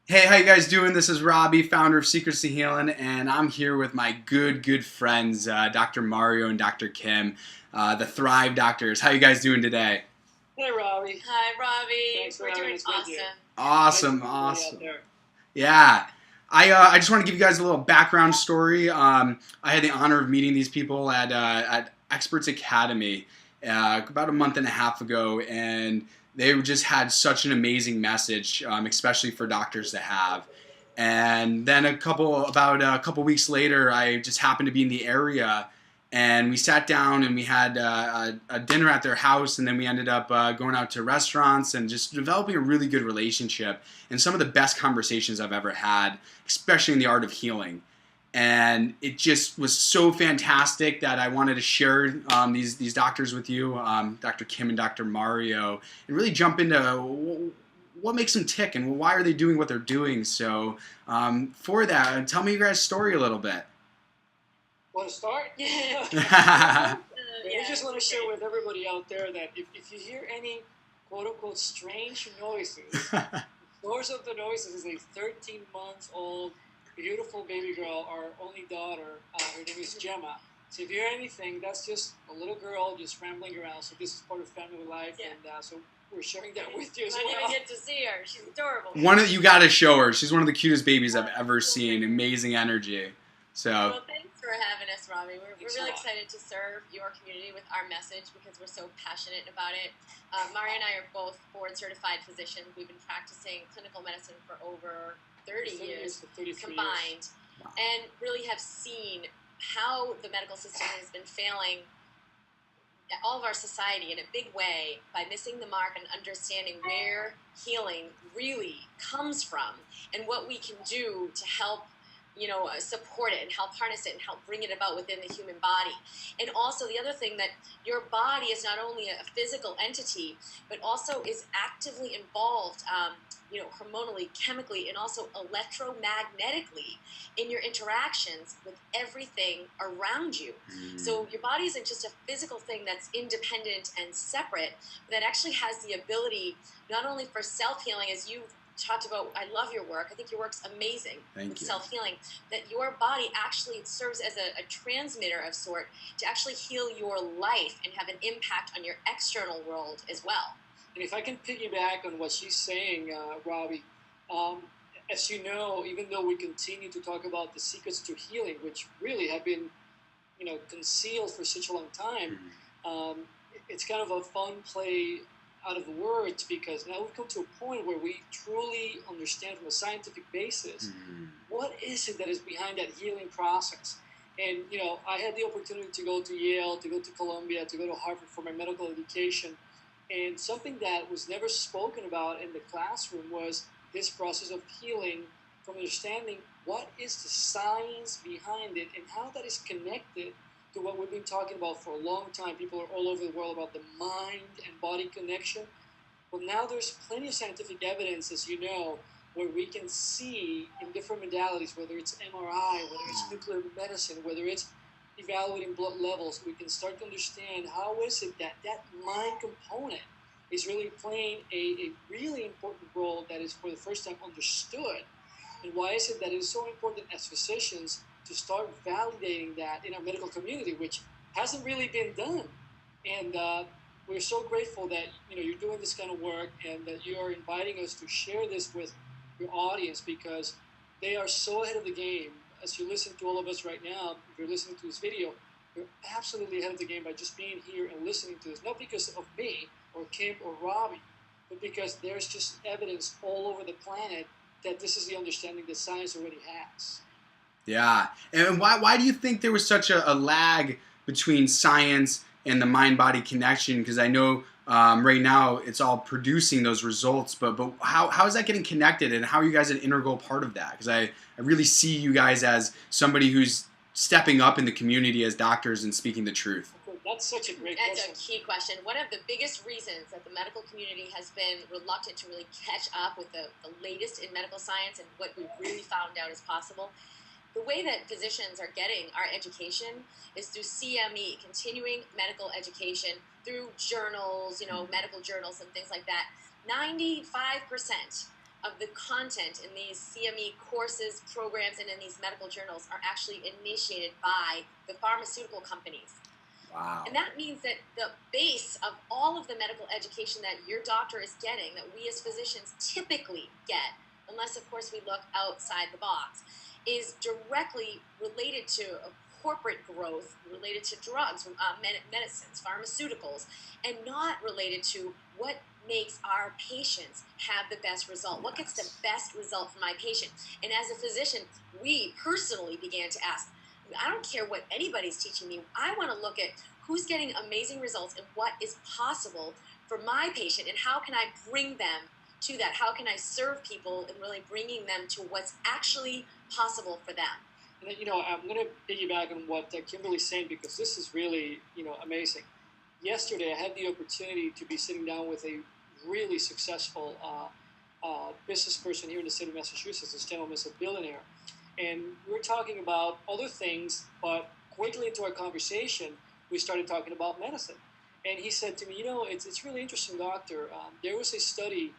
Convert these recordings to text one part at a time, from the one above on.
Hey, how you guys doing? This is Robbie, founder of Secrets to Healing, and I'm here with my good friends, Dr. Mario and Dr. Kim, the Thrive Doctors. How you guys doing today? Hey, Robbie. Hi, Robbie. Thanks for We're having doing us with you. Awesome, Nice to meet you out awesome. there. Yeah. I just want to give you guys a little background story. I had the honor of meeting these people at Experts Academy about a month and a half ago, and they just had such an amazing message, especially for doctors to have. And then about a couple weeks later, I just happened to be in the area, and we sat down and we had a dinner at their house, and then we ended up going out to restaurants and just developing a really good relationship and some of the best conversations I've ever had, especially in the art of healing. And it just was so fantastic that I wanted to share these doctors with you, Dr. Kim and Dr. Mario, and really jump into what makes them tick and why are they doing what they're doing. So for that, tell me your guys' story a little bit. Want to start? Yeah. We just want to share with everybody out there that if you hear any quote-unquote strange noises, the source of the noises is a 13-month-old beautiful baby girl, our only daughter. Her name is Gemma. So if you hear anything, that's just a little girl just rambling around. So this is part of family life, Yeah. and so we're sharing that with you as I didn't well. even get to see her. She's adorable. You got to show her. She's one of the cutest babies I've ever seen. Amazing energy. So Well, thanks for having us, Robbie. We're Thanks really a lot. excited to serve your community with our message because we're so passionate about it. Mario and I are both board-certified physicians. We've been practicing clinical medicine for over 30 years 33 combined, Wow. and really have seen how the medical system has been failing all of our society in a big way by missing the mark and understanding where healing really comes from and what we can do to help support it and help harness it and help bring it about within the human body. And also the other thing, that your body is not only a physical entity but also is actively involved hormonally, chemically, and also electromagnetically in your interactions with everything around you. So your body isn't just a physical thing that's independent and separate, but that actually has the ability not only for self-healing, as you talked about. I love your work. I think your work's amazing. Thank with you. self-healing, that your body actually serves as a transmitter of sort to actually heal your life and have an impact on your external world as well. And if I can piggyback on what she's saying, Robbie, as you know, even though we continue to talk about the secrets to healing, which really have been, concealed for such a long time, it's kind of a fun play out of the words because now we've come to a point where we truly understand from a scientific basis what is it that is behind that healing process. And, I had the opportunity to go to Yale, to go to Columbia, to go to Harvard for my medical education. And something that was never spoken about in the classroom was this process of healing, from understanding what is the science behind it and how that is connected to what we've been talking about for a long time. People are all over the world about the mind and body connection. Well, now there's plenty of scientific evidence, as you know, where we can see in different modalities, whether it's MRI, whether it's nuclear medicine, whether it's evaluating blood levels, we can start to understand how is it that that mind component is really playing a really important role that is for the first time understood. And why is it that it is so important as physicians to start validating that in our medical community, which hasn't really been done. And we're so grateful that you're doing this kind of work and that you are inviting us to share this with your audience because they are so ahead of the game. As you listen to all of us right now, if you're listening to this video, you're absolutely ahead of the game by just being here and listening to this. Not because of me or Kim or Robbie, but because there's just evidence all over the planet that this is the understanding that science already has. Yeah. And why do you think there was such a lag between science and the mind-body connection? Because I know right now it's all producing those results, but how is that getting connected, and how are you guys an integral part of that? Because I really see you guys as somebody who's stepping up in the community as doctors and speaking the truth. That's such a great That's question. a key question. One of the biggest reasons that the medical community has been reluctant to really catch up with the latest in medical science and what we've really found out is possible, the way that physicians are getting our education is through CME, continuing medical education, through journals, medical journals and things like that. 95% of the content in these CME courses, programs, and in these medical journals are actually initiated by the pharmaceutical companies. Wow. And that means that the base of all of the medical education that your doctor is getting, that we as physicians typically get, unless of course we look outside the box, is directly related to corporate growth, related to drugs, medicines, pharmaceuticals, and not related to what makes our patients have the best result. What gets the best result for my patient? And as a physician, we personally began to ask, I don't care what anybody's teaching me. I want to look at who's getting amazing results and what is possible for my patient, and how can I bring them to that? How can I serve people and really bringing them to what's actually possible for them? And I'm going to piggyback on what Kimberly's saying, because this is really, amazing. Yesterday, I had the opportunity to be sitting down with a really successful business person here in the state of Massachusetts. This gentleman is a billionaire. And we were talking about other things, but quickly into our conversation, we started talking about medicine. And he said to me, it's really interesting, doctor. There was a study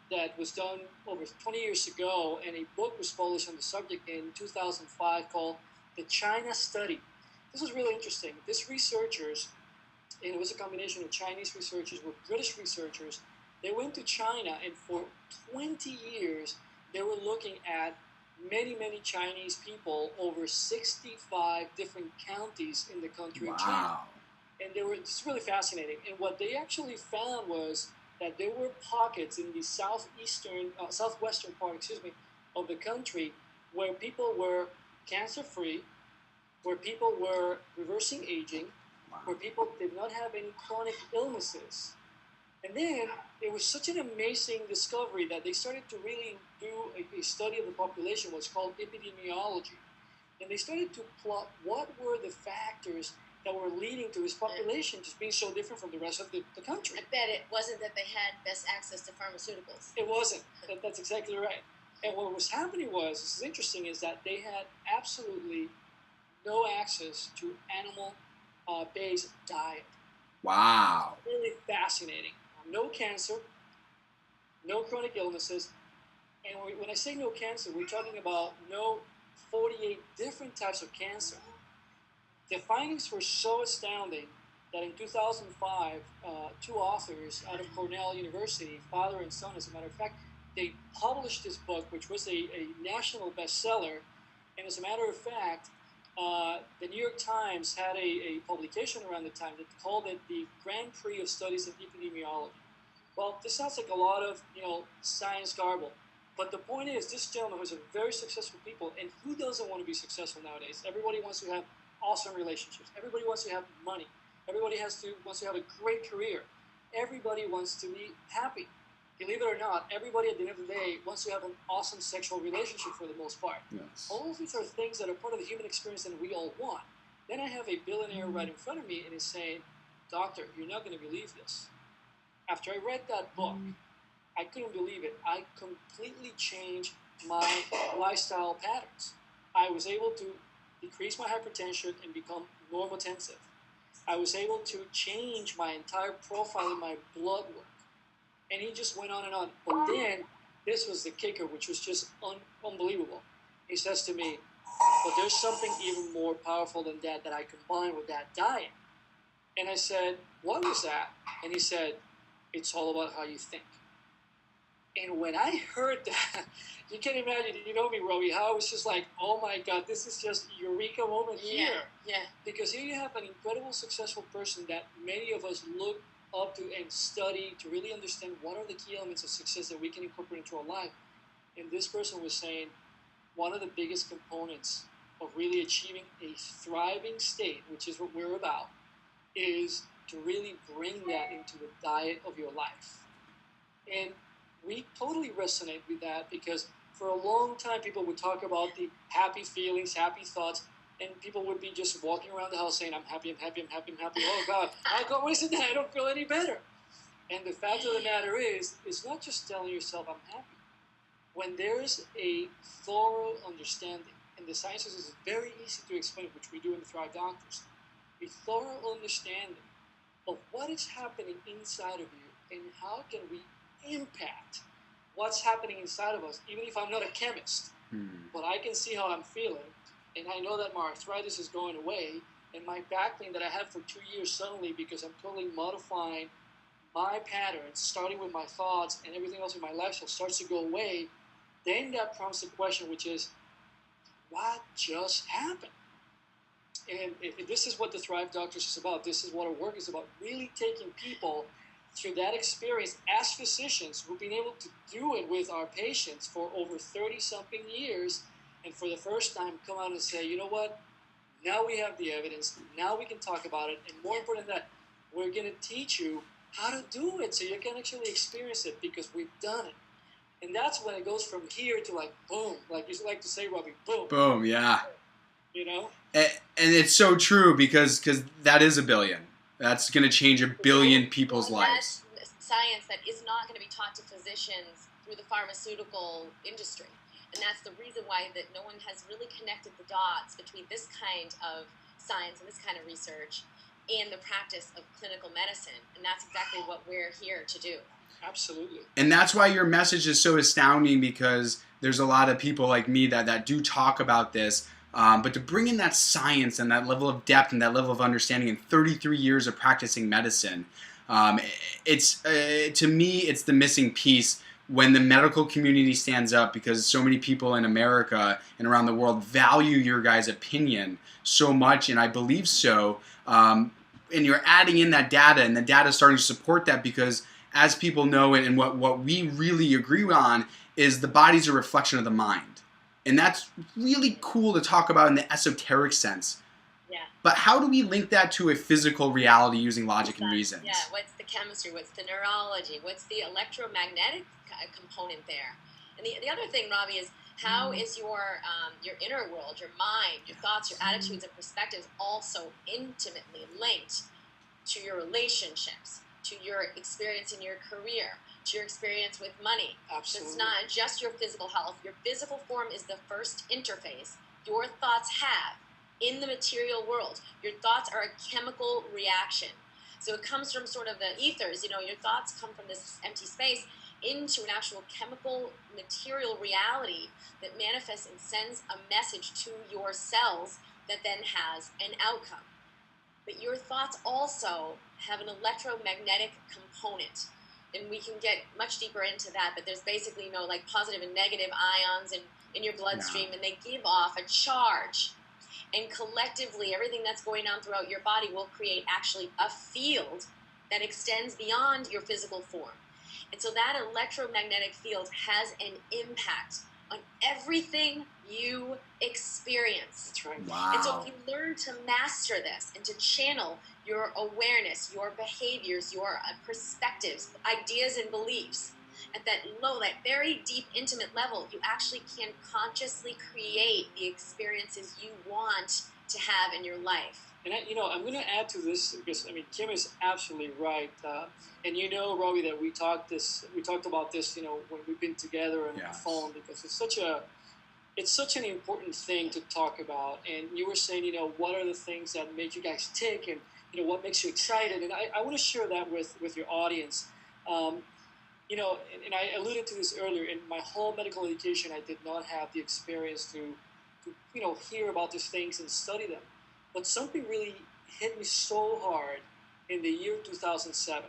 that was done over 20 years ago, and a book was published on the subject in 2005 called The China Study. This was really interesting. These researchers, and it was a combination of Chinese researchers with British researchers, they went to China, and for 20 years, they were looking at many Chinese people over 65 different counties in the country of China. And it's really fascinating. And what they actually found was that there were pockets in the southwestern part, of the country where people were cancer-free, where people were reversing aging, where people did not have any chronic illnesses. And then it was such an amazing discovery that they started to really do a study of the population, what's called epidemiology. And they started to plot what were the factors that were leading to this population just being so different from the rest of the country. I bet it wasn't that they had best access to pharmaceuticals. It wasn't. That's exactly right. And what was happening was, this is interesting, is that they had absolutely no access to animal-based diet. Wow. Really fascinating. No cancer, no chronic illnesses, and when I say no cancer, we're talking about no 48 different types of cancer. The findings were so astounding that in 2005, two authors out of Cornell University, father and son, as a matter of fact, they published this book, which was a national bestseller. And as a matter of fact, the New York Times had a publication around the time that called it the Grand Prix of Studies in Epidemiology. Well, this sounds like a lot of science garble. But the point is, this gentleman was a very successful people, and who doesn't want to be successful nowadays? Everybody wants to have awesome relationships. Everybody wants to have money. Everybody wants to have a great career. Everybody wants to be happy. Believe it or not, everybody at the end of the day wants to have an awesome sexual relationship for the most part. Yes. All of these are things that are part of the human experience that we all want. Then I have a billionaire right in front of me, and he's saying, doctor, you're not going to believe this. After I read that book, I couldn't believe it. I completely changed my lifestyle patterns. I was able to decrease my hypertension and become normotensive. I was able to change my entire profile in my blood work. And he just went on and on. But then, this was the kicker, which was just unbelievable. He says to me, but there's something even more powerful than that I combined with that diet. And I said, what was that? And he said, it's all about how you think. And when I heard that, you can imagine, you know me, Robbie, how I was just like, oh my God, this is just eureka moment here. Yeah. Because here you have an incredible, successful person that many of us look up to and study to really understand what are the key elements of success that we can incorporate into our life. And this person was saying, one of the biggest components of really achieving a thriving state, which is what we're about, is to really bring that into the diet of your life. And we totally resonate with that, because for a long time people would talk about the happy feelings, happy thoughts, and people would be just walking around the house saying, I'm happy, I'm happy, I'm happy, I'm happy. Oh God, what is it that I don't feel any better? And the fact of the matter is, it's not just telling yourself I'm happy. When there's a thorough understanding, and the sciences is very easy to explain, which we do in the Thrive Doctors, a thorough understanding of what is happening inside of you and how can we impact what's happening inside of us, even if I'm not a chemist. But I can see how I'm feeling, and I know that my arthritis is going away, and my back pain that I had for 2 years suddenly, because I'm totally modifying my patterns, starting with my thoughts, and everything else in my lifestyle starts to go away. Then that prompts the question, which is, what just happened? And this is what the Thrive Doctors is about. This is what our work is about, really taking people through that experience as physicians who've been able to do it with our patients for over 30-something years, and for the first time come out and say, you know what, now we have the evidence, now we can talk about it, and more important than that, we're going to teach you how to do it so you can actually experience it, because we've done it. And that's when it goes from here to like boom, like you like to say, Robbie, boom. Boom, yeah. You know? And it's so true, because that is a billion. That's going to change a billion people's lives. That's science that is not going to be taught to physicians through the pharmaceutical industry. And that's the reason why that no one has really connected the dots between this kind of science and this kind of research and the practice of clinical medicine. And that's exactly what we're here to do. Absolutely. And that's why your message is so astounding, because there's a lot of people like me that do talk about this. But to bring in that science and that level of depth and that level of understanding in 33 years of practicing medicine, it's to me, it's the missing piece when the medical community stands up, because so many people in America and around the world value your guys' opinion so much, and I believe so. And you're adding in that data, and the data is starting to support that, because as people know it, and what we really agree on is the body's a reflection of the mind. And that's really cool to talk about in the esoteric sense. Yeah. But how do we link that to a physical reality using logic and reasons? Yeah, what's the chemistry, what's the neurology, what's the electromagnetic component there? And the other thing, Robbie, is how is your inner world, your mind, your thoughts, your attitudes and perspectives also intimately linked to your relationships, to your experience in your career, to your experience with money. Absolutely. So it's not just your physical health. Your physical form is the first interface your thoughts have in the material world. Your thoughts are a chemical reaction. So it comes from sort of the ethers, your thoughts come from this empty space into an actual chemical material reality that manifests and sends a message to your cells that then has an outcome. But your thoughts also have an electromagnetic component. And we can get much deeper into that, but there's basically positive and negative ions in your bloodstream, and they give off a charge. And collectively, everything that's going on throughout your body will create actually a field that extends beyond your physical form. And so that electromagnetic field has an impact on everything you experience. That's right. Wow. And so if you learn to master this and to channel your awareness, your behaviors, your perspectives, ideas and beliefs at that low, that very deep, intimate level, you actually can consciously create the experiences you want to have in your life. And I'm going to add to this, because Kim is absolutely right. And Robbie, that we talked about this, when we've been together on the phone, because it's such an important thing to talk about. And you were saying, what are the things that make you guys tick, and what makes you excited? And I want to share that with your audience. And I alluded to this earlier. In my whole medical education, I did not have the experience to hear about these things and study them. But something really hit me so hard in the year 2007.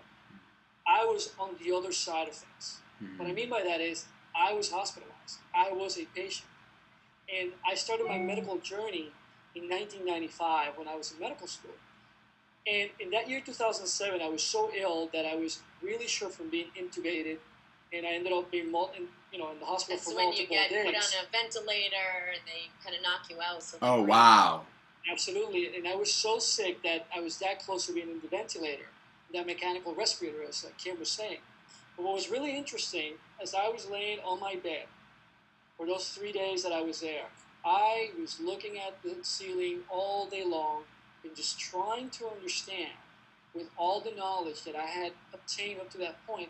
I was on the other side of things. Mm-hmm. What I mean by that is I was hospitalized. I was a patient. And I started my medical journey in 1995 when I was in medical school. And in that year 2007, I was so ill that I was really sure from being intubated, and I ended up being in the hospital for multiple days. That's when you get put on a ventilator and they kind of knock you out. So wow. Absolutely. And I was so sick that I was that close to being in the ventilator, that mechanical respirator, as Kim was saying. But what was really interesting, as I was laying on my bed for those 3 days that I was there, I was looking at the ceiling all day long and just trying to understand, with all the knowledge that I had obtained up to that point,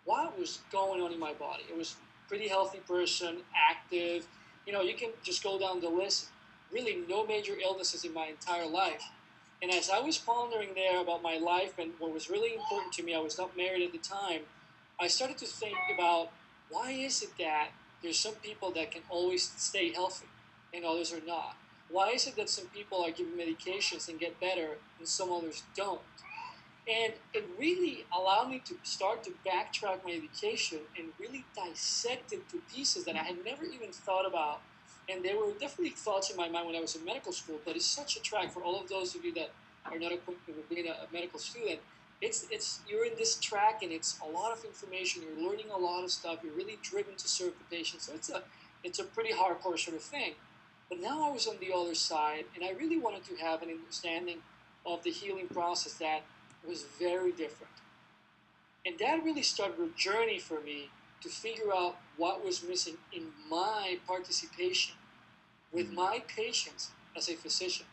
what was going on in my body. It was a pretty healthy person, active. You can just go down the list. Really no major illnesses in my entire life. And as I was pondering there about my life and what was really important to me, I was not married at the time, I started to think about why is it that there's some people that can always stay healthy and others are not? Why is it that some people are given medications and get better and some others don't? And it really allowed me to start to backtrack my education and really dissect it to pieces that I had never even thought about. And there were definitely thoughts in my mind when I was in medical school, but it's such a track for all of those of you that are not equipped with being a medical student. It's you're in this track and it's a lot of information. You're learning a lot of stuff. You're really driven to serve the patient. So it's a pretty hardcore sort of thing. But now I was on the other side, and I really wanted to have an understanding of the healing process that was very different. And that really started a journey for me to figure out what was missing in my participation with my patients as a physician.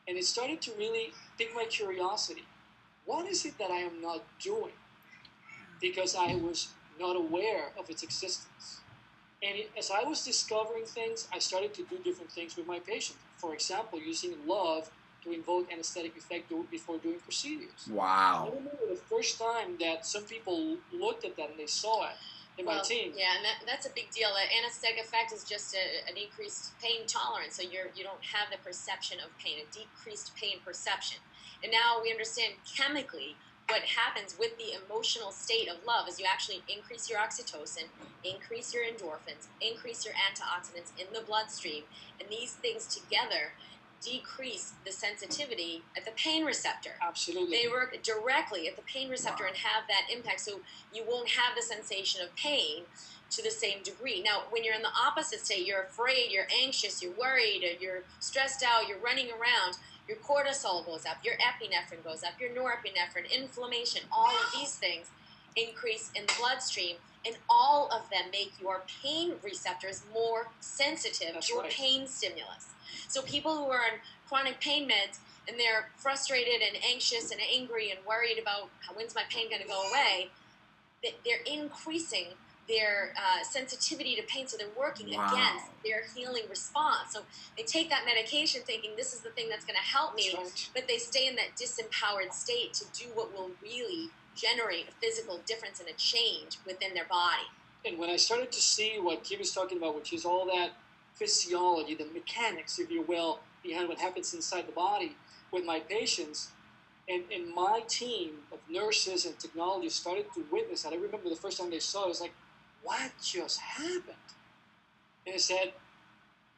And it started to really pique my curiosity. What is it that I am not doing? Because I was not aware of its existence. And as I was discovering things, I started to do different things with my patients. For example, using love to invoke anesthetic effect before doing procedures. Wow. I remember the first time that some people looked at that and they saw it in my team. Yeah, and that's a big deal. That anesthetic effect is just an increased pain tolerance, so you don't have the perception of pain, a decreased pain perception. And now we understand chemically what happens with the emotional state of love is you actually increase your oxytocin, increase your endorphins, increase your antioxidants in the bloodstream, and these things together decrease the sensitivity at the pain receptor. Absolutely. They work directly at the pain receptor and have that impact, so you won't have the sensation of pain to the same degree. Now, when you're in the opposite state, you're afraid, you're anxious, you're worried, you're stressed out, you're running around, your cortisol goes up, your epinephrine goes up, your norepinephrine, inflammation, all of these things increase in the bloodstream, and all of them make your pain receptors more sensitive to a pain stimulus. So people who are on chronic pain meds and they're frustrated and anxious and angry and worried about when's my pain going to go away, they're increasing their sensitivity to pain, so they're working against their healing response. So they take that medication thinking this is the thing that's going to help me, but they stay in that disempowered state to do what will really generate a physical difference and a change within their body. And when I started to see what Kim is talking about, which is all that physiology, the mechanics, if you will, behind what happens inside the body with my patients, and my team of nurses and technologists started to witness that. I remember the first time they saw it, I was like, what just happened? And I said,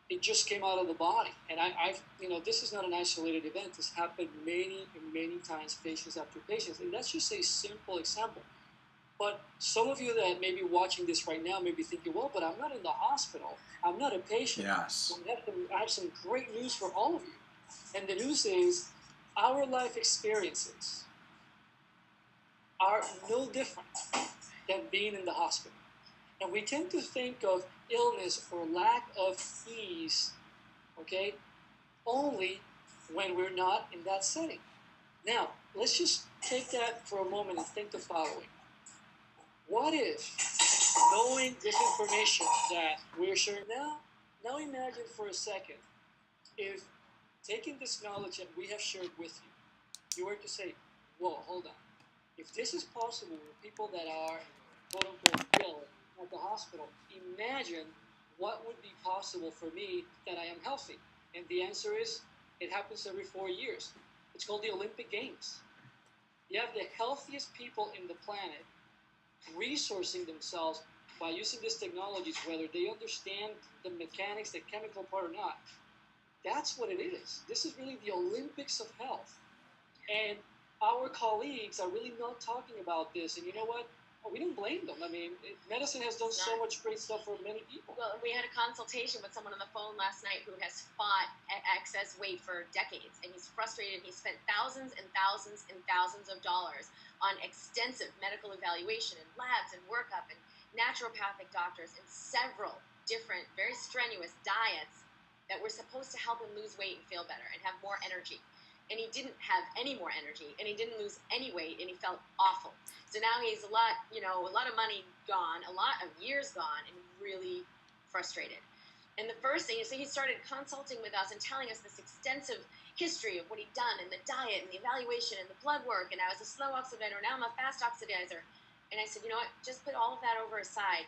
it just came out of the body. And I've this is not an isolated event. This happened many and many times, patients after patients. And that's just a simple example. But some of you that may be watching this right now may be thinking, well, but I'm not in the hospital. I'm not a patient. Yes. I have some great news for all of you. And the news is our life experiences are no different than being in the hospital. And we tend to think of illness or lack of ease, okay, only when we're not in that setting. Now, let's just take that for a moment and think the following. What if, knowing this information that we're sharing now imagine for a second, if taking this knowledge that we have shared with you, you were to say, whoa, hold on. If this is possible with people that are, quote-unquote, ill at the hospital, imagine what would be possible for me that I am healthy. And the answer is, it happens every 4 years. It's called the Olympic Games. You have the healthiest people in the planet resourcing themselves by using these technologies, whether they understand the mechanics, the chemical part or not. That's what it is. This is really the Olympics of health. And our colleagues are really not talking about this. And you know what? We don't blame them. I mean, medicine has done so much great stuff for many people. Well, we had a consultation with someone on the phone last night who has fought excess weight for decades, and he's frustrated. He spent thousands and thousands and thousands of dollars on extensive medical evaluation and labs and workup and naturopathic doctors and several different, very strenuous diets that were supposed to help him lose weight and feel better and have more energy. And he didn't have any more energy, and he didn't lose any weight, and he felt awful. So now he's a lot of money gone, a lot of years gone, and really frustrated. And the first thing is, so he started consulting with us and telling us this extensive history of what he'd done, and the diet, and the evaluation, and the blood work, and I was a slow oxidizer, now I'm a fast oxidizer. And I said, you know what, just put all of that over aside.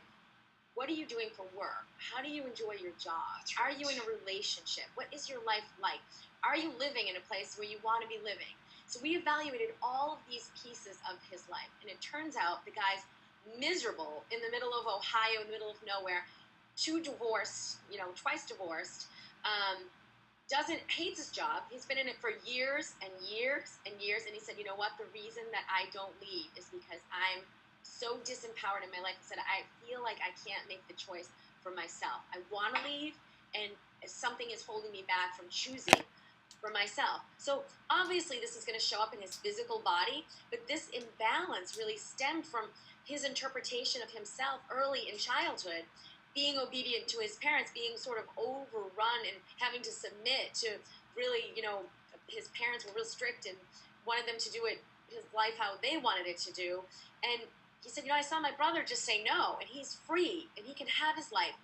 What are you doing for work? How do you enjoy your job? Are you in a relationship? What is your life like? Are you living in a place where you want to be living? So we evaluated all of these pieces of his life, and it turns out the guy's miserable in the middle of Ohio, in the middle of nowhere, twice divorced, hates his job. He's been in it for years and years and years, and he said, you know what, the reason that I don't leave is because I'm so disempowered in my life. He said, I feel like I can't make the choice for myself. I want to leave, and something is holding me back from choosing for myself. So obviously this is going to show up in his physical body, but this imbalance really stemmed from his interpretation of himself early in childhood, being obedient to his parents, being sort of overrun and having to submit to really, his parents were real strict and wanted them to do his life how they wanted it to do. And he said, I saw my brother just say no, and he's free, and he can have his life.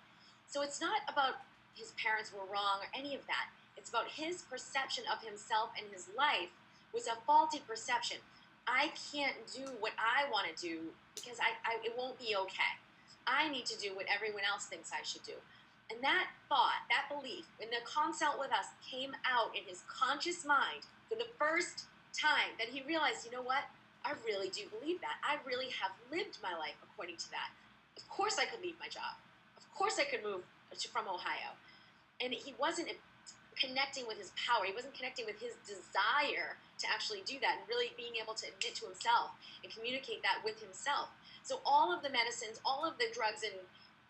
So it's not about his parents were wrong or any of that. It's about his perception of himself and his life was a faulty perception. I can't do what I want to do because it won't be okay. I need to do what everyone else thinks I should do. And that thought, that belief, when the consult with us came out in his conscious mind for the first time, that he realized, you know what? I really do believe that. I really have lived my life according to that. Of course I could leave my job. Of course I could move from Ohio. And he wasn't connecting with his power. He wasn't connecting with his desire to actually do that and really being able to admit to himself and communicate that with himself. So all of the medicines, all of the drugs and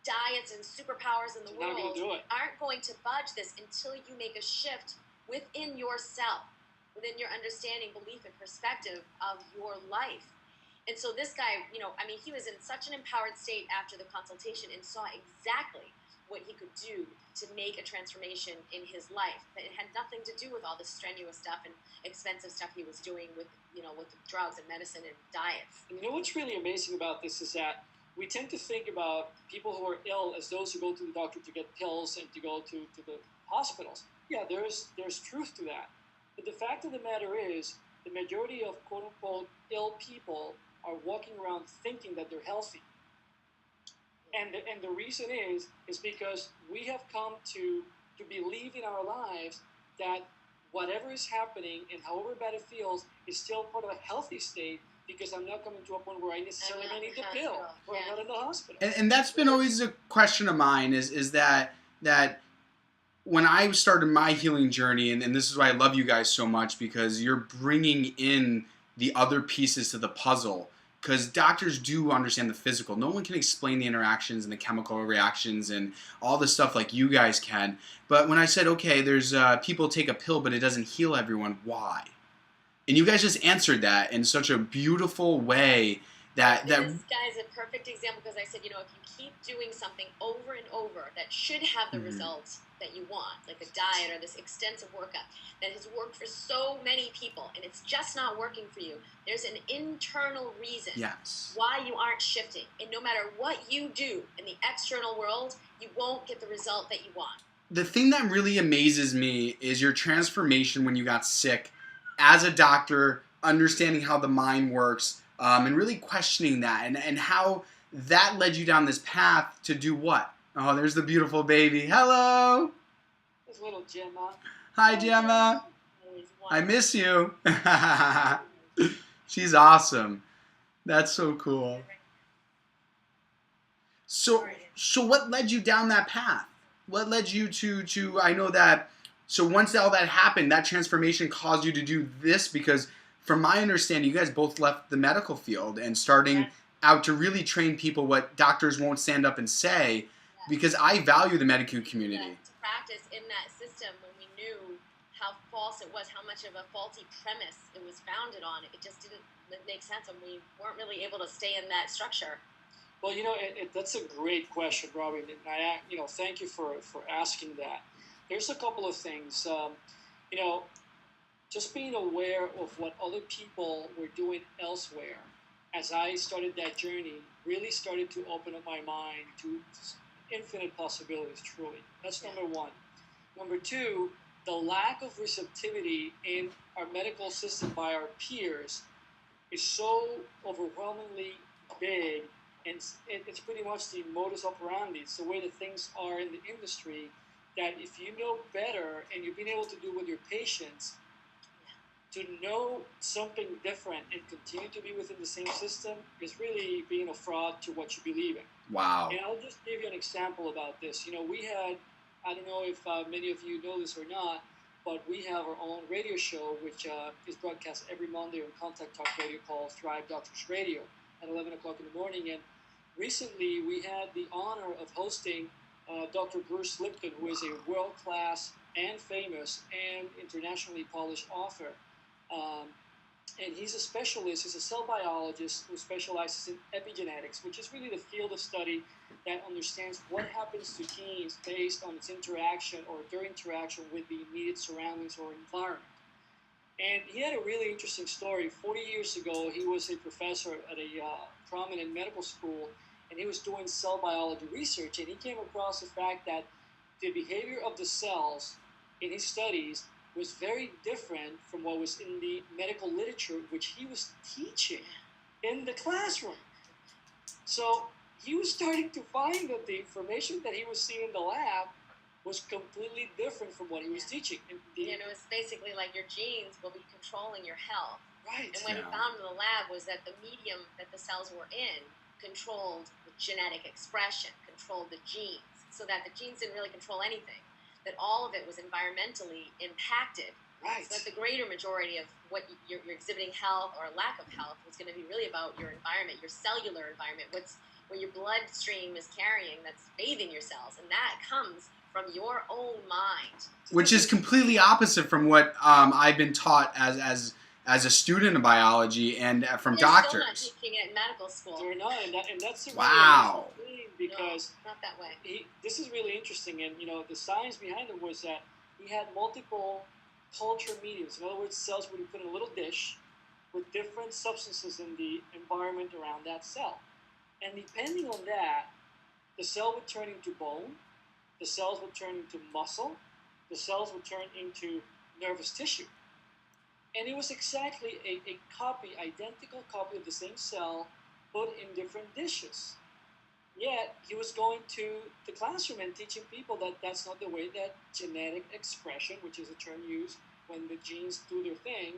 diets and superpowers in the world aren't going to budge this until you make a shift within yourself, within your understanding, belief, and perspective of your life. And so this guy, he was in such an empowered state after the consultation and saw exactly what he could do to make a transformation in his life. That it had nothing to do with all the strenuous stuff and expensive stuff he was doing with the drugs and medicine and diets. And what's really amazing about this is that we tend to think about people who are ill as those who go to the doctor to get pills and to go to the hospitals. Yeah, there's truth to that. But the fact of the matter is, the majority of quote-unquote ill people are walking around thinking that they're healthy. And the reason is because we have come to believe in our lives that whatever is happening and however bad it feels is still part of a healthy state, because I'm not coming to a point where I necessarily need the pill or I'm not in the hospital. And that's been always a question of mine is that when I started my healing journey, and this is why I love you guys so much, because you're bringing in the other pieces to the puzzle. Because doctors do understand the physical. No one can explain the interactions and the chemical reactions and all the stuff like you guys can. But when I said, okay, there's people take a pill, but it doesn't heal everyone, why? And you guys just answered that in such a beautiful way. This guy's a perfect example, because I said, if you keep doing something over and over that should have the results that you want, like a diet or this extensive workup that has worked for so many people, and it's just not working for you, there's an internal reason why you aren't shifting. And no matter what you do in the external world, you won't get the result that you want. The thing that really amazes me is your transformation when you got sick as a doctor, understanding how the mind works, and really questioning that, and how that led you down this path to do what? Oh, there's the beautiful baby. Hello. There's little Gemma. Hi, Gemma. I miss you. She's awesome. That's so cool. So what led you down that path? What led you to I know that, so once all that happened, that transformation caused you to do this, because from my understanding, you guys both left the medical field and starting out to really train people what doctors won't stand up and say, because I value the medical community. To practice in that system when we knew how false it was, how much of a faulty premise it was founded on, it just didn't make sense, and we weren't really able to stay in that structure. Well, that's a great question, Robbie. And I, thank you for asking that. There's a couple of things. Just being aware of what other people were doing elsewhere, as I started that journey, really started to open up my mind to infinite possibilities, truly. That's number one. Number two, the lack of receptivity in our medical system by our peers is so overwhelmingly big And it's pretty much the modus operandi. It's the way that things are in the industry, that if you know better and you've been able to do with your patients, to know something different and continue to be within the same system is really being a fraud to what you believe in. Wow. And I'll just give you an example about this. We had, I don't know if many of you know this or not, but we have our own radio show, which is broadcast every Monday on Contact Talk Radio called Thrive Doctors Radio at 11 o'clock in the morning. And recently we had the honor of hosting Dr. Bruce Lipton, who is a world-class and famous and internationally polished author. And he's a specialist, he's a cell biologist who specializes in epigenetics, which is really the field of study that understands what happens to genes based on its interaction or their interaction with the immediate surroundings or environment. And he had a really interesting story. 40 years ago, he was a professor at a prominent medical school, and he was doing cell biology research, and he came across the fact that the behavior of the cells in his studies was very different from what was in the medical literature, which he was teaching in the classroom. So he was starting to find that the information that he was seeing in the lab was completely different from what he was teaching. And it was basically like your genes will be controlling your health. Right. And what he found in the lab was that the medium that the cells were in controlled the genetic expression, controlled the genes, so that the genes didn't really control anything. That all of it was environmentally impacted. Right. So that the greater majority of what you're exhibiting health or lack of health was going to be really about your environment, your cellular environment, what your bloodstream is carrying that's bathing your cells. And that comes from your own mind. Which is completely opposite from what I've been taught as a student of biology and from doctors. Still not teaching it in medical school. They're not, and that's a wow. Really thing because no, not that way. This is really interesting, and the science behind it was that he had multiple culture mediums. In other words, cells would be put in a little dish with different substances in the environment around that cell, and depending on that, the cell would turn into bone, the cells would turn into muscle, the cells would turn into nervous tissue. And it was exactly a identical copy of the same cell, put in different dishes. Yet, he was going to the classroom and teaching people that that's not the way that genetic expression, which is a term used when the genes do their thing,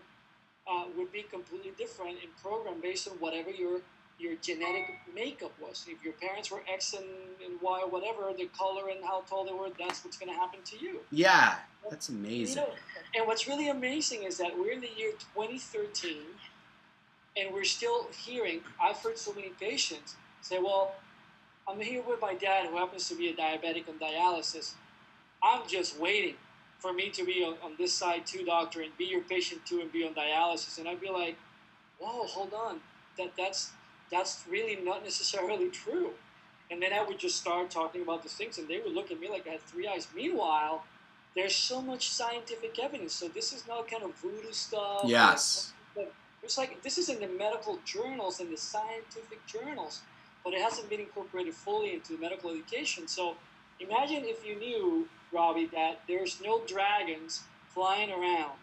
would be completely different and programmed based on whatever your genetic makeup was. If your parents were X and Y, whatever, the color and how tall they were, that's what's going to happen to you. Yeah, that's amazing. And what's really amazing is that we're in the year 2013, and we're still hearing, I've heard so many patients say, well, I'm here with my dad who happens to be a diabetic on dialysis. I'm just waiting for me to be on this side too, doctor, and be your patient too and be on dialysis. And I'd be like, whoa, hold on. That's really not necessarily true. And then I would just start talking about these things, and they would look at me like I had three eyes. Meanwhile, there's so much scientific evidence. So this is not kind of voodoo stuff. Yes. It's like this is in the medical journals and the scientific journals, but it hasn't been incorporated fully into the medical education. So imagine if you knew, Robbie, that there's no dragons flying around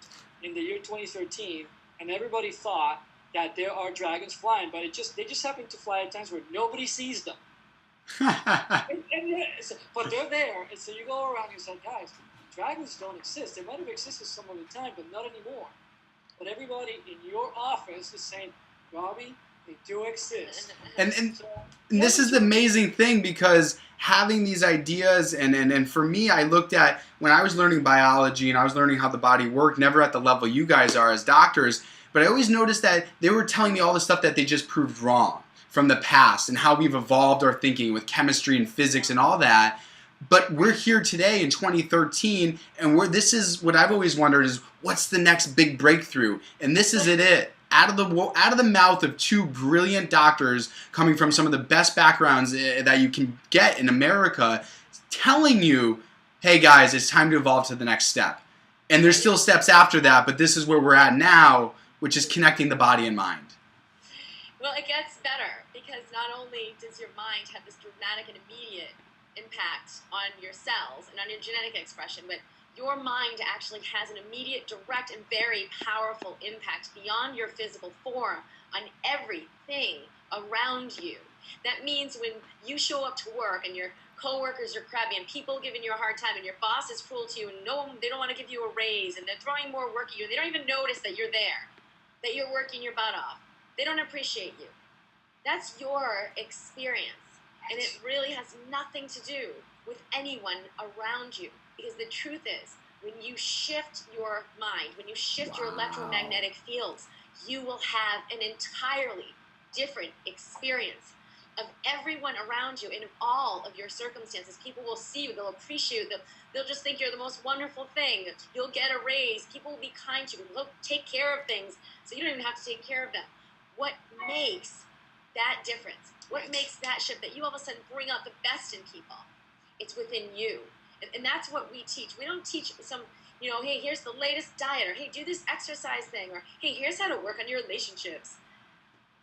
in the year 2013, and everybody thought that there are dragons flying, but they just happen to fly at times where nobody sees them. But they're there, and so you go around and you say, guys, dragons don't exist. They might have existed some other time, but not anymore. But everybody in your office is saying, Robbie, they do exist. And this is the amazing thing, because having these ideas, and for me, I looked at, when I was learning biology and I was learning how the body worked, never at the level you guys are as doctors, but I always noticed that they were telling me all the stuff that they just proved wrong from the past and how we've evolved our thinking with chemistry and physics and all that. But we're here today in 2013, and this is what I've always wondered is, what's the next big breakthrough? And this is it. Out of the mouth of two brilliant doctors coming from some of the best backgrounds that you can get in America, telling you, hey guys, it's time to evolve to the next step. And there's still steps after that, but this is where we're at now, which is connecting the body and mind. Well, it gets better, because not only does your mind have this dramatic and immediate impact on your cells and on your genetic expression, but your mind actually has an immediate, direct, and very powerful impact beyond your physical form on everything around you. That means when you show up to work and your coworkers are crabby and people giving you a hard time and your boss is cruel to you and they don't want to give you a raise and they're throwing more work at you and they don't even notice that you're there, that you're working your butt off. They don't appreciate you. That's your experience. And it really has nothing to do with anyone around you. Because the truth is, when you shift your mind, when you shift your electromagnetic fields, you will have an entirely different experience of everyone around you and of all of your circumstances. People will see you, they'll appreciate you, they'll just think you're the most wonderful thing. You'll get a raise, people will be kind to you, they'll take care of things, so you don't even have to take care of them. What makes that difference? What makes that shift, that you all of a sudden bring out the best in people? It's within you. And that's what we teach. We don't teach some, hey, here's the latest diet, or hey, do this exercise thing, or hey, here's how to work on your relationships.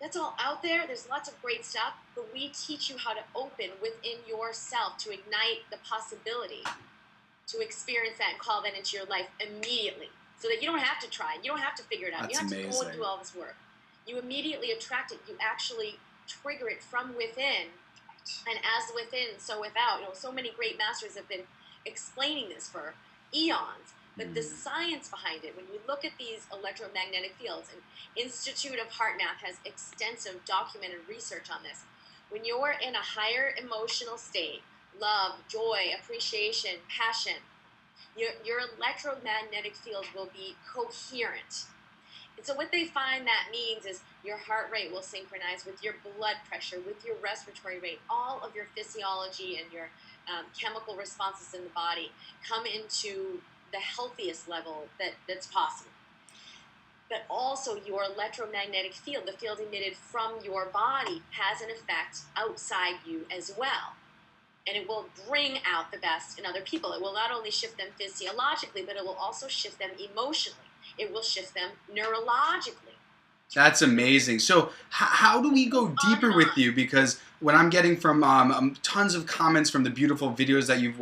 That's all out there. There's lots of great stuff, but we teach you how to open within yourself, to ignite the possibility to experience that and call that into your life immediately, so that you don't have to try. You don't have to figure it out. That's you don't have amazing. to go and do all this work. You immediately attract it. You actually trigger it from within. And as within, so without. So many great masters have been explaining this for eons. But the science behind it, when you look at these electromagnetic fields, and Institute of Heart Math has extensive documented research on this. When you're in a higher emotional state, love, joy, appreciation, passion, your electromagnetic field will be coherent. And so what they find that means is your heart rate will synchronize with your blood pressure, with your respiratory rate. All of your physiology and your chemical responses in the body come into the healthiest level that's possible. But also your electromagnetic field, the field emitted from your body, has an effect outside you as well. And it will bring out the best in other people. It will not only shift them physiologically, but it will also shift them emotionally. It will shift them neurologically. That's amazing. So how do we go deeper with you? Because what I'm getting from tons of comments from the beautiful videos that you've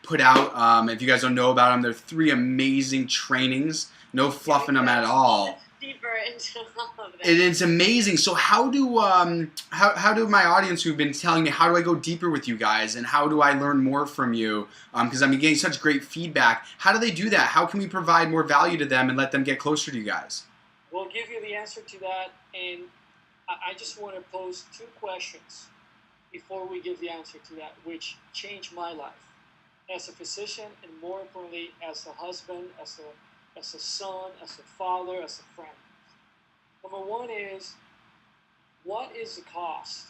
put out, if you guys don't know about them, they're 3 amazing trainings. No fluffing them at all. Deeper into all of that. And it's amazing. So how do my audience who've been telling me, how do I go deeper with you guys, and how do I learn more from you? Because I'm getting such great feedback. How do they do that? How can we provide more value to them and let them get closer to you guys? We'll give you the answer to that, and I just want to pose 2 questions before we give the answer to that, which changed my life as a physician, and more importantly, as a husband, as a son, as a father, as a friend. Number 1 is, what is the cost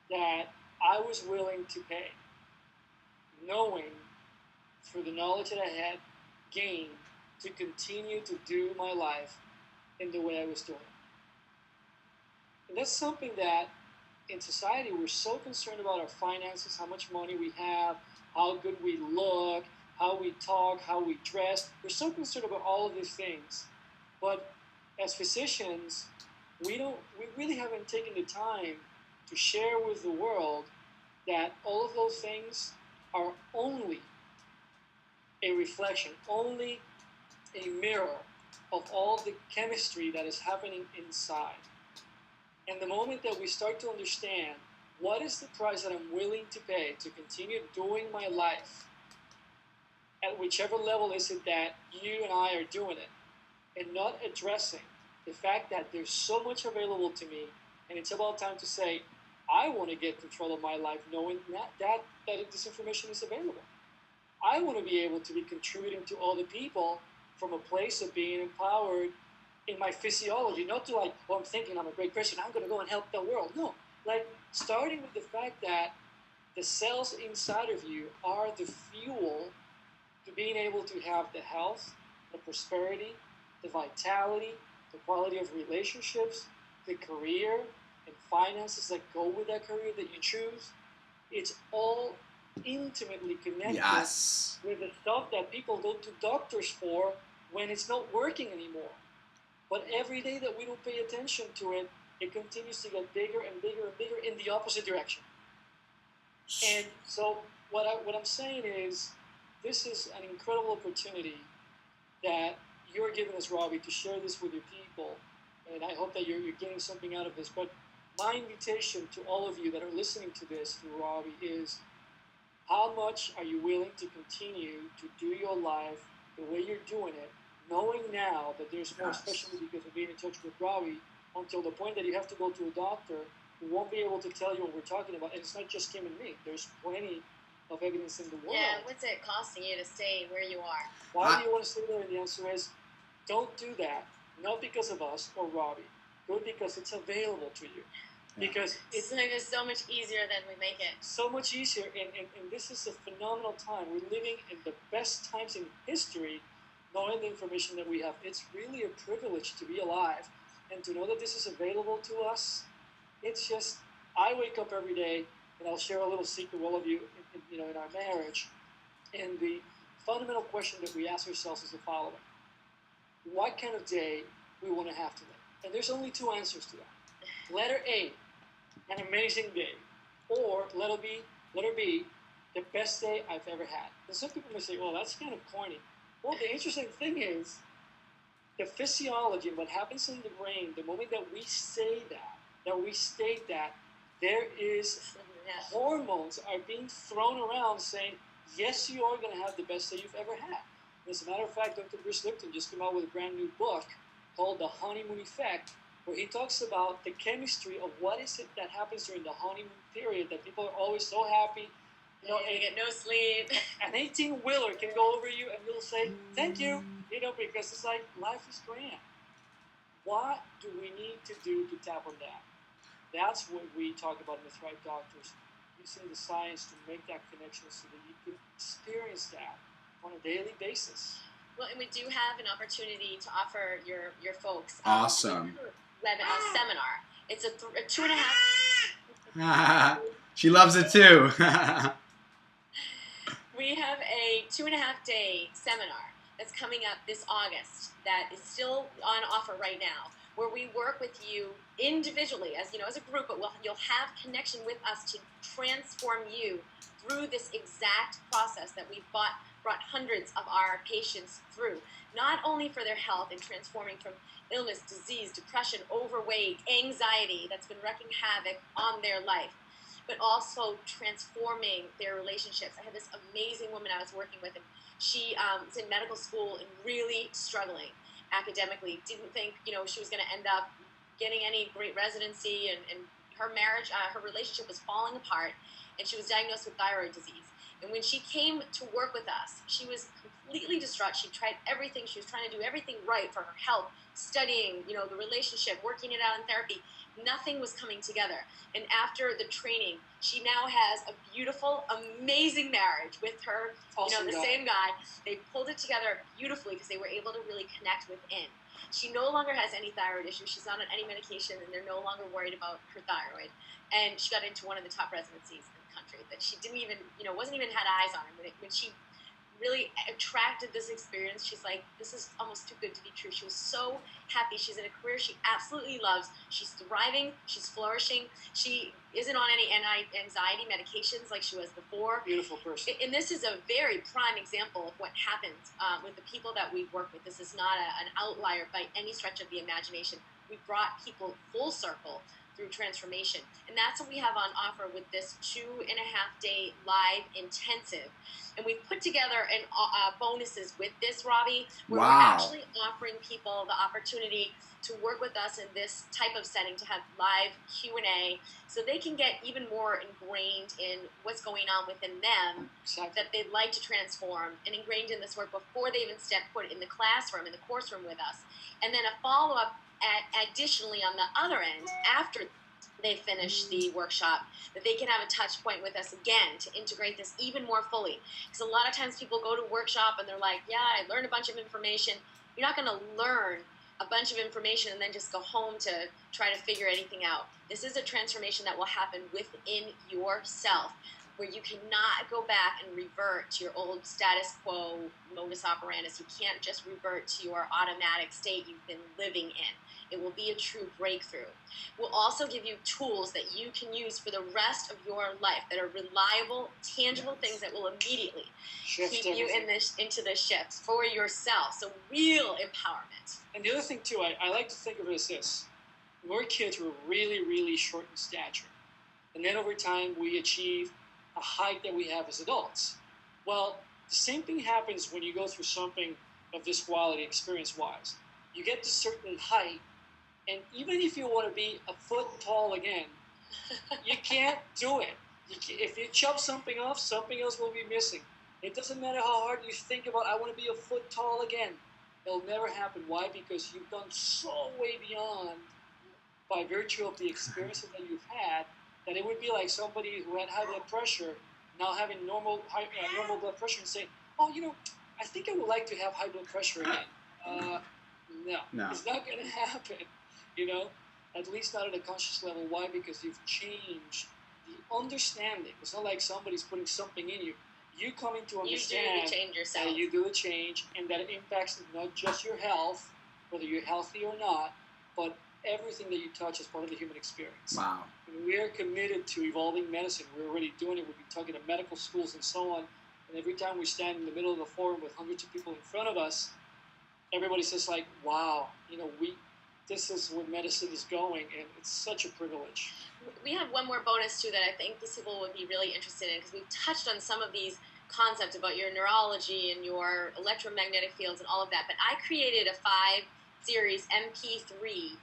that I was willing to pay, knowing through the knowledge that I had gained to continue to do my life in the way I was doing it? And that's something that in society we're so concerned about our finances, how much money we have, how good we look, how we talk, how we dress. We're so concerned about all of these things. But as physicians, we really haven't taken the time to share with the world that all of those things are only a reflection, only a mirror of all the chemistry that is happening inside. And the moment that we start to understand what is the price that I'm willing to pay to continue doing my life, at whichever level is it that you and I are doing it, and not addressing the fact that there's so much available to me, and it's about time to say, I want to get control of my life knowing that this information is available. I want to be able to be contributing to other people from a place of being empowered in my physiology, not to like, I'm thinking I'm a great Christian, I'm going to go and help the world. No, like starting with the fact that the cells inside of you are the fuel to being able to have the health, the prosperity, the vitality, the quality of relationships, the career and finances that go with that career that you choose. It's all intimately connected with the stuff that people go to doctors for when it's not working anymore. But every day that we don't pay attention to it, it continues to get bigger and bigger and bigger in the opposite direction. And so what I'm saying is, this is an incredible opportunity that you're giving us, Robbie, to share this with your people. And I hope that you're getting something out of this. But my invitation to all of you that are listening to this through Robbie is, how much are you willing to continue to do your life the way you're doing it, knowing now that there's more, especially because of being in touch with Robbie, until the point that you have to go to a doctor who won't be able to tell you what we're talking about. And it's not just him and me. There's plenty of evidence in the world. Yeah, what's it costing you to stay where you are? Why do you want to stay there? And the answer is, don't do that. Not because of us or Robbie. Do it because it's available to you. Yeah. Because it's so much easier than we make it. So much easier. And this is a phenomenal time. We're living in the best times in history, knowing the information that we have. It's really a privilege to be alive. And to know that this is available to us, it's just, I wake up every day, and I'll share a little secret with all of you, in our marriage. And the fundamental question that we ask ourselves is the following: what kind of day we want to have today? And there's only two answers to that. Letter A, an amazing day. Or letter B, the best day I've ever had. And some people may say, well, that's kind of corny. Well, the interesting thing is, the physiology and what happens in the brain, the moment that we say that we state that, there is hormones are being thrown around saying, yes, you are going to have the best day you've ever had. As a matter of fact, Dr. Bruce Lipton just came out with a brand new book called The Honeymoon Effect, where he talks about the chemistry of what is it that happens during the honeymoon period, that people are always so happy. And get no sleep. An 18-wheeler can go over you and you'll say, thank you, because it's like, life is grand. What do we need to do to tap on that? That's what we talk about in the Thrive Doctors, using the science to make that connection so that you can experience that on a daily basis. Well, and we do have an opportunity to offer your folks awesome a seminar. It's a 2.5. She loves it too. We have a 2.5-day seminar that's coming up this August that is still on offer right now, where we work with you individually, as a group, but you'll have connection with us to transform you through this exact process that we've brought hundreds of our patients through, not only for their health and transforming from illness, disease, depression, overweight, anxiety that's been wreaking havoc on their life, but also transforming their relationships. I had this amazing woman I was working with, and she was in medical school and really struggling academically. Didn't think, she was going to end up getting any great residency, and her marriage, her relationship was falling apart, and she was diagnosed with thyroid disease. And when she came to work with us, she was completely distraught. She tried everything. She was trying to do everything right for her health, studying, the relationship, working it out in therapy. Nothing was coming together. And after the training, she now has a beautiful, amazing marriage with her, same guy. They pulled it together beautifully because they were able to really connect within. She no longer has any thyroid issues. She's not on any medication, and they're no longer worried about her thyroid. And she got into one of the top residencies in the country that she didn't even, wasn't even had eyes on. When she really attracted this experience, she's like, this is almost too good to be true. She was so happy. She's in a career she absolutely loves. She's thriving. She's flourishing. She isn't on any anti-anxiety medications like she was before. Beautiful person. And this is a very prime example of what happens with the people that we work with. This is not an outlier by any stretch of the imagination. We brought people full circle through transformation. And that's what we have on offer with this 2.5-day live intensive. And we've put together bonuses with this, Robbie, where we're actually offering people the opportunity to work with us in this type of setting, to have live Q&A, so they can get even more ingrained in what's going on within them, that they'd like to transform, and ingrained in this work before they even step foot in the classroom, in the course room with us. And then a follow-up additionally on the other end, after they finish the workshop, that they can have a touch point with us again to integrate this even more fully. Because a lot of times people go to workshop and they're like, yeah, I learned a bunch of information. You're not going to learn a bunch of information and then just go home to try to figure anything out. This is a transformation that will happen within yourself, where you cannot go back and revert to your old status quo modus operandus. You can't just revert to your automatic state you've been living in. It will be a true breakthrough. We'll also give you tools that you can use for the rest of your life that are reliable, tangible things that will immediately keep you into the shift for yourself. So real empowerment. And the other thing, too, I like to think of it as this. When we're kids, we're really, really short in stature. And then over time, we achieve a height that we have as adults. Well, the same thing happens when you go through something of this quality, experience-wise. You get to a certain height, and even if you want to be a foot tall again, you can't do it. If you chop something off, something else will be missing. It doesn't matter how hard you think about, I want to be a foot tall again. It'll never happen. Why? Because you've gone so way beyond, by virtue of the experiences that you've had, that it would be like somebody who had high blood pressure now having normal blood pressure and saying, oh, I think I would like to have high blood pressure again. No, it's not going to happen, at least not at a conscious level. Why? Because you've changed the understanding. It's not like somebody's putting something in you. You coming to understand you do the change yourself. that you do the change, and that it impacts not just your health, whether you're healthy or not, but everything that you touch as part of the human experience. Wow. And we are committed to evolving medicine. We're already doing it. We've been talking to medical schools and so on. And every time we stand in the middle of the forum with hundreds of people in front of us, everybody says like, wow, this is where medicine is going, and it's such a privilege. We have one more bonus, too, that I think these people would be really interested in, because we've touched on some of these concepts about your neurology and your electromagnetic fields and all of that, but I created a 5-series MP3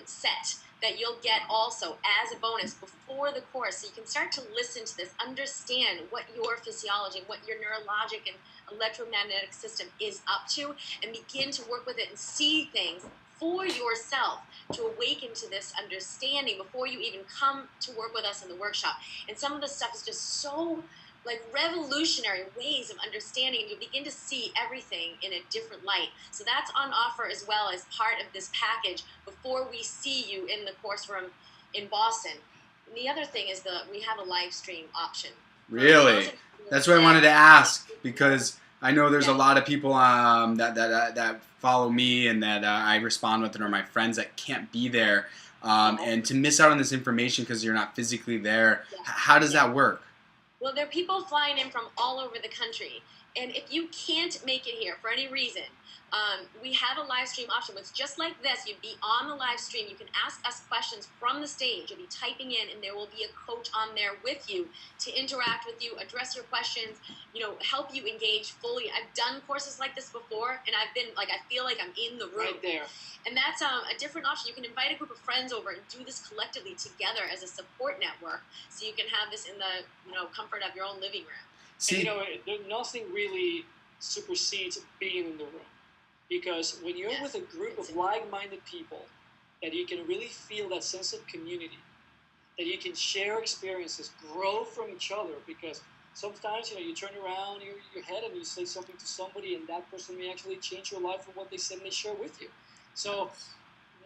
set that you'll get also as a bonus before the course, so you can start to listen to this, understand what your physiology, what your neurologic and electromagnetic system is up to, and begin to work with it and see things for yourself to awaken to this understanding before you even come to work with us in the workshop. And some of the stuff is just so revolutionary ways of understanding, and you begin to see everything in a different light. So that's on offer as well as part of this package before we see you in the course room in Boston. And the other thing is we have a live stream option. Really? That's what I wanted to ask, because I know there's a lot of people that follow me and that I respond with, and are my friends that can't be there. And to miss out on this information because you're not physically there, how does that work? Well, there are people flying in from all over the country. And if you can't make it here for any reason, we have a live stream option. It's just like this. You'd be on the live stream. You can ask us questions from the stage. You'll be typing in, and there will be a coach on there with you to interact with you, address your questions, help you engage fully. I've done courses like this before, and I've been I feel like I'm in the room. Right there. And that's a different option. You can invite a group of friends over and do this collectively together as a support network, so you can have this in the comfort of your own living room. See, nothing really supersedes being in the room, because when you're with a group of like-minded people, that you can really feel that sense of community, that you can share experiences, grow from each other, because sometimes you turn around your head and you say something to somebody, and that person may actually change your life from what they said and they share with you. So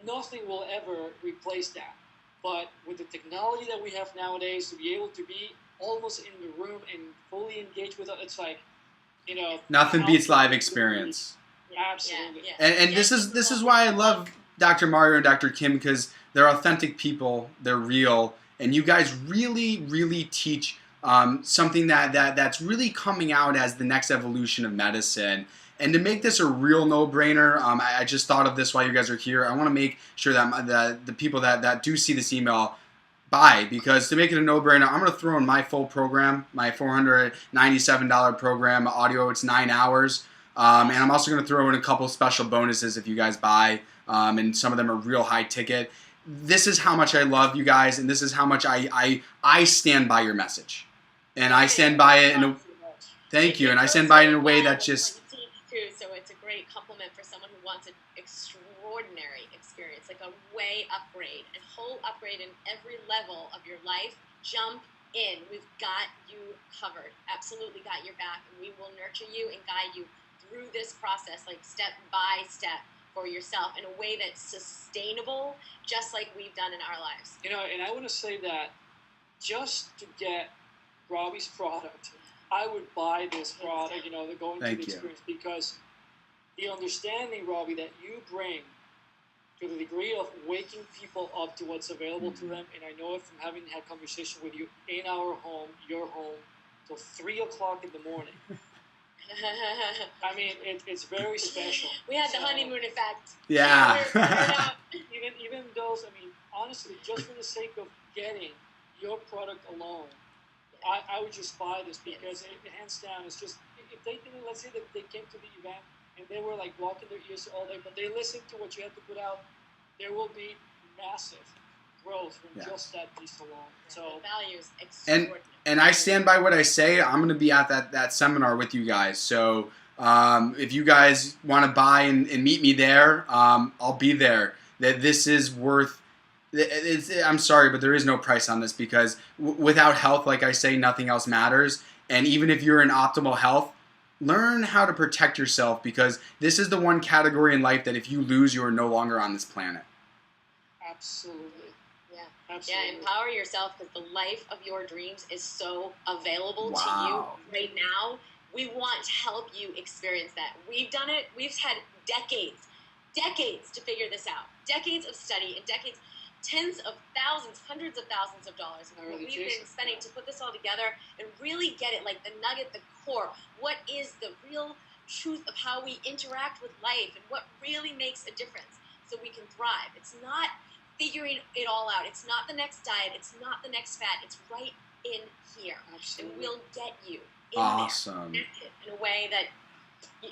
nothing will ever replace that. But with the technology that we have nowadays, to be able to be almost in the room and fully engage with it, it's like, nothing beats live experience. Absolutely. Yeah. And this is why I love Dr. Mario and Dr. Kim, because they're authentic people, they're real, and you guys really, really teach something that's really coming out as the next evolution of medicine. And to make this a real no-brainer, I just thought of this while you guys are here. I want to make sure that the people that do see this email buy, because to make it a no-brainer, I'm going to throw in my full program, my $497 program, audio. It's 9 hours. And I'm also going to throw in a couple special bonuses if you guys buy, and some of them are real high ticket. This is how much I love you guys, and this is how much I stand by your message. And I stand by it thank you, and I stand by it in a way that just... So it's a great compliment for someone who wants an extraordinary experience, like a way upgrade, a whole upgrade in every level of your life. Jump in. We've got you covered. Absolutely got your back, and we will nurture you and guide you through this process, like step by step, for yourself in a way that's sustainable, just like we've done in our lives. And I want to say that just to get Robbie's product, I would buy this product, going to the experience, because the understanding, Robbie, that you bring to the degree of waking people up to what's available to them, and I know it from having had conversation with you in our home, your home, till 3 o'clock in the morning. I mean, it's very special. We had the honeymoon effect. Yeah. even those, I mean, honestly, just for the sake of getting your product alone, I would just buy this because hands down, it's just, if they didn't, let's say that they came to the event and they were like blocking their ears all day, but they listened to what you had to put out, there will be massive growth from just that piece alone. So the value is extraordinary. And I stand by what I say. I'm going to be at that seminar with you guys. So if you guys want to buy and meet me there, I'll be there. That this is worth. I'm sorry, but there is no price on this because without health, like I say, nothing else matters. And even if you're in optimal health, learn how to protect yourself because this is the one category in life that if you lose, you are no longer on this planet. Absolutely. Yeah. Absolutely. Yeah, empower yourself because the life of your dreams is so available to you right now. We want to help you experience that. We've done it. We've had decades to figure this out. Decades of study and decades, tens of thousands, hundreds of thousands of dollars of what we've been spending to put this all together and really get it, like the nugget, the core. What is the real truth of how we interact with life and what really makes a difference so we can thrive? It's not figuring it all out. It's not the next diet. It's not the next fad. It's right in here. Absolutely. And we'll get you in Awesome. there, in a way that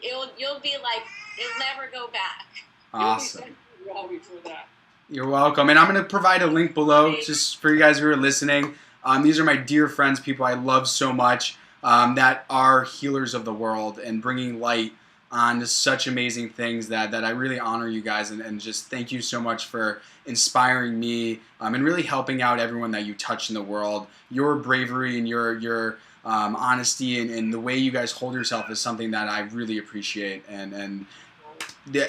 you'll be like, you'll never go back. Awesome. Thank you, Robbie, for that. You're welcome. And I'm going to provide a link below just for you guys who are listening. These are my dear friends, people I love so much that are healers of the world and bringing light on such amazing things that I really honor you guys and just thank you so much for inspiring me and really helping out everyone that you touch in the world. Your bravery and your honesty and the way you guys hold yourself is something that I really appreciate and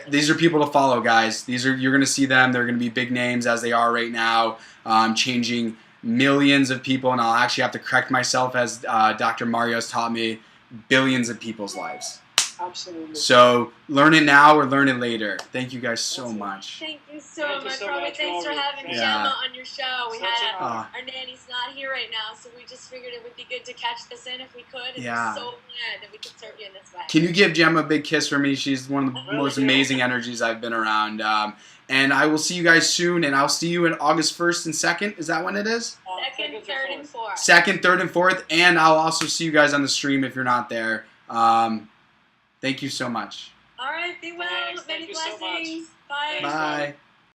these are people to follow, guys. You're going to see them. They're going to be big names as they are right now, changing millions of people. And I'll actually have to correct myself, as Dr. Mario's taught me, billions of people's lives. Absolutely. So learn it now or learn it later. Thank you guys so much. Thank you so much, Robbie. Thanks for having Gemma on your show. We had our nanny's not here right now, so we just figured it would be good to catch this in if we could. And we're so glad that we could serve you in this way. Can you give Gemma a big kiss for me? She's one of the most amazing energies I've been around. And I will see you guys soon, and I'll see you in August 1st and 2nd. Is that when it is? 2nd, 3rd, and 4th. 2nd, 3rd, and 4th. And I'll also see you guys on the stream if you're not there. Thank you so much. All right, be well. Many blessings. So Bye. Bye.